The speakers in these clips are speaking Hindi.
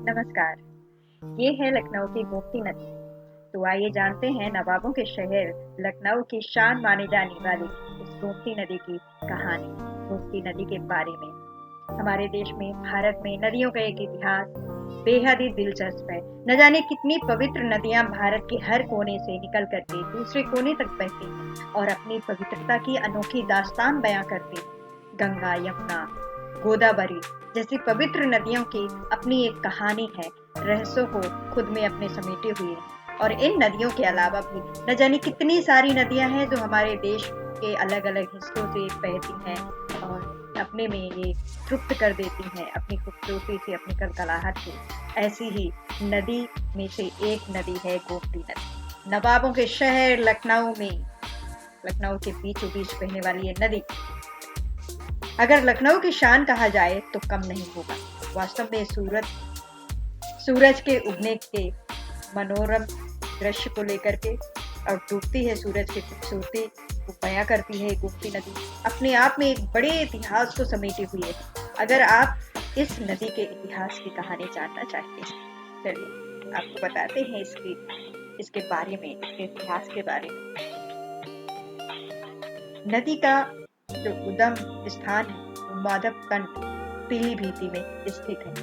नमस्कार। ये है लखनऊ की गोमती नदी। तो आइए जानते हैं नवाबों के शहर लखनऊ की शान मानी जाने वाली इस गोमती नदी की कहानी, गोमती नदी के बारे में। हमारे देश में, भारत में नदियों का एक इतिहास बेहद ही दिलचस्प है। न जाने कितनी पवित्र नदियां भारत के हर कोने से निकल करके दूसरे कोने तक बहती हैं और अपनी पवित्रता की अनोखी दास्तान बयां करती हैं। गंगा, यमुना, गोदावरी जैसी पवित्र नदियों की अपनी एक कहानी है, रहस्यों को खुद में अपने समेटे हुए हैं। और इन नदियों के अलावा भी न जाने कितनी सारी नदियां हैं जो हमारे देश के अलग अलग हिस्सों से बहती हैं और अपने में ये तृप्त कर देती हैं अपनी खूबसूरती से, अपनी कलकलाहट से। ऐसी ही नदी में से एक नदी है गोमती नदी। नवाबों के शहर लखनऊ में, लखनऊ के बीचों बीच बहने वाली ये नदी अगर लखनऊ की शान कहा जाए तो कम नहीं होगा। वास्तव में सूरज के उगने के मनोरम दृश्य को लेकर के और डूबती है सूरज की खूबसूरती को बयां करती है गोमती नदी। अपने आप में एक बड़े इतिहास को समेटे हुई है। अगर आप इस नदी के इतिहास की कहानी जानना चाहते हैं, चलिए आपको बताते हैं इसके बारे में, इसके इतिहास के बारे में। नदी का जो उद्गम स्थान है माधवकंड पीलीभीती में स्थित है।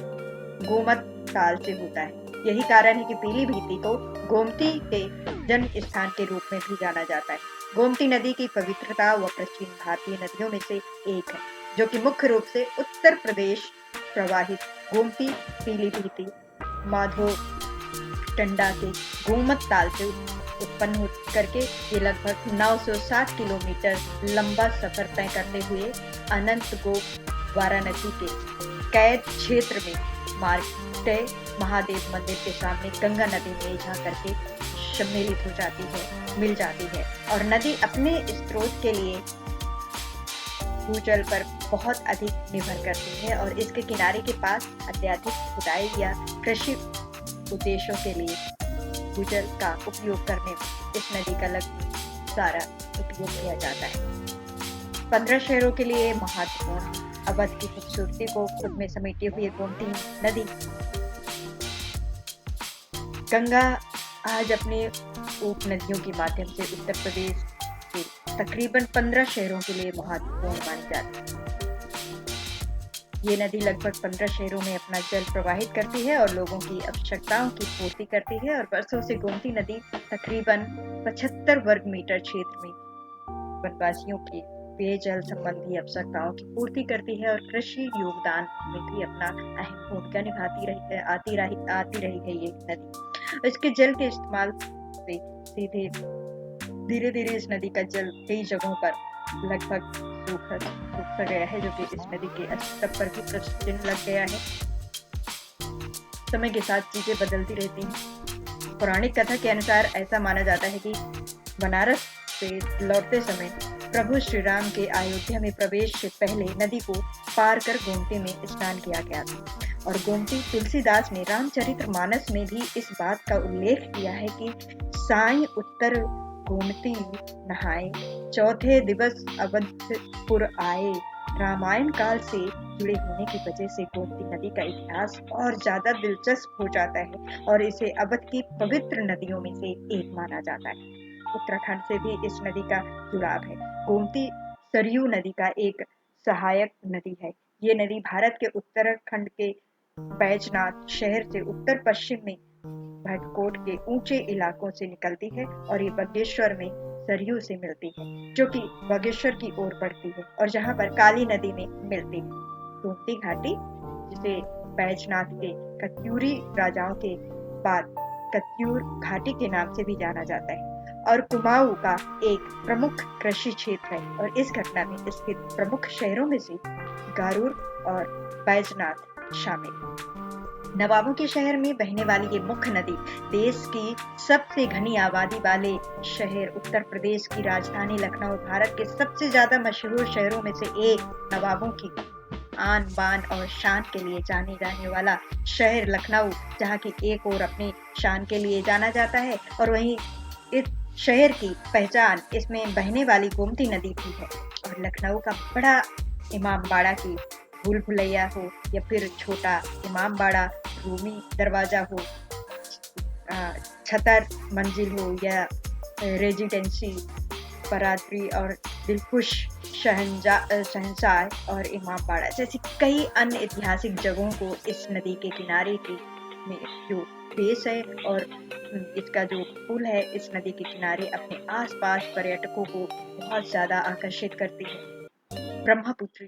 गोमत ताल से होता है। यही कारण है कि पीलीभीती को गोमती के जन्म स्थान के रूप में भी जाना जाता है। गोमती नदी की पवित्रता व प्राचीन भारतीय नदियों में से एक है, जो कि मुख्य रूप से उत्तर प्रदेश प्रवाहित गोमती, पीलीभीती, माधोटंडा के गोमत ताल से उत्पन्न हो करके ये लगभग 960 किलोमीटर लंबा सफर तय करते हुए अनंत गोप वाराणसी के कैद क्षेत्र में मार्कंडेय महादेव मंदिर के सामने गंगा नदी में जा करके सम्मिलित हो जाती है, मिल जाती है। और नदी अपने स्रोत के लिए भूजल पर बहुत अधिक निर्भर करती है और इसके किनारे के पास अत्यधिक खुदाई या कृषि उद्देश्यों के लिए भूजल का उपयोग करने में इस नदी का लगभग सारा उपयोग किया जाता है। 15 शहरों के लिए महत्वपूर्ण अवध की खूबसूरती को खुद में समेटे हुए गोमती नदी गंगा आज अपने उप नदियों के माध्यम से उत्तर प्रदेश के तकरीबन 15 शहरों के लिए महत्वपूर्ण मानी जाती है। ये नदी लगभग 15 शहरों में अपना जल प्रवाहित करती है और लोगों की आवश्यकताओं की पूर्ति करती है। और वर्षों से गोमती नदी तकरीबन 75 वर्ग मीटर क्षेत्र में वनवासियों के पेयजल संबंधी आवश्यकताओं की पूर्ति करती है और कृषि योगदान में भी अपना अहम भूमिका निभाती रही है ये नदी। इसके जल के इस्तेमाल से धीरे धीरे इस नदी का जल कई जगहों पर लगभग सूख गया है, जो कि इस नदी के अस्तित्व पर भी प्रश्न चिन्ह लग गया है। समय के साथ चीजें बदलती रहती हैं। पौराणिक कथा के अनुसार ऐसा माना जाता है कि बनारस से लौटते समय प्रभु श्री राम के अयोध्या में प्रवेश से पहले नदी को पार कर गोमती में स्नान किया गया था। और गोमती तुलसीदास ने रामचरितमानस में भी इस बात का उल्लेख किया है कि साई उत्तर गोमती नहाए, चौथे दिवस अवधपुर आए। रामायण काल से जुड़े होने की वजह से गोमती नदी का इतिहास और ज्यादा दिलचस्प हो जाता है और इसे अवध की पवित्र नदियों में से एक माना जाता है। उत्तराखंड से भी इस नदी का जुड़ाव है। गोमती सरयू नदी का एक सहायक नदी है। ये नदी भारत के उत्तराखंड के बैजनाथ शहर से उत्तर पश्चिम में भटकोट के ऊंचे इलाकों से निकलती है और ये बागेश्वर में सरयू से मिलती है, जो कि बागेश्वर की ओर बढ़ती है और जहां पर काली नदी में मिलती है। गोमती घाटी, जिसे बैजनाथ के कत्यूरी राजाओं के बाद कत्यूर घाटी के नाम से भी जाना जाता है, और कुमाऊं का एक प्रमुख कृषि क्षेत्र है। और इस घटना में स्थित प्रमुख शहरों में से गारूर और बैजनाथ शामिल। नवाबों के शहर में बहने वाली ये मुख्य नदी देश की सबसे घनी आबादी वाले शहर उत्तर प्रदेश की राजधानी लखनऊ, भारत के सबसे ज्यादा मशहूर शहरों में से एक, नवाबों की आन बान और शान के लिए जाने जाने वाला शहर लखनऊ, जहाँ की एक ओर अपनी शान के लिए जाना जाता है और वहीं इस शहर की पहचान इसमें बहने वाली गोमती नदी भी है। और लखनऊ का बड़ा इमामबाड़ा की भूल भुलैया हो या फिर छोटा इमामबाड़ा, रूमी दरवाज़ा हो, छतर मंजिल हो या रेजिडेंसी बरादरी और दिलखुश शहंशाह और इमामबाड़ा जैसी कई अन्य ऐतिहासिक जगहों को इस नदी के किनारे के में जो बेस है और इसका जो पुल है इस नदी के किनारे अपने आसपास पर्यटकों को बहुत ज़्यादा आकर्षित करती है। ब्रह्मपुत्र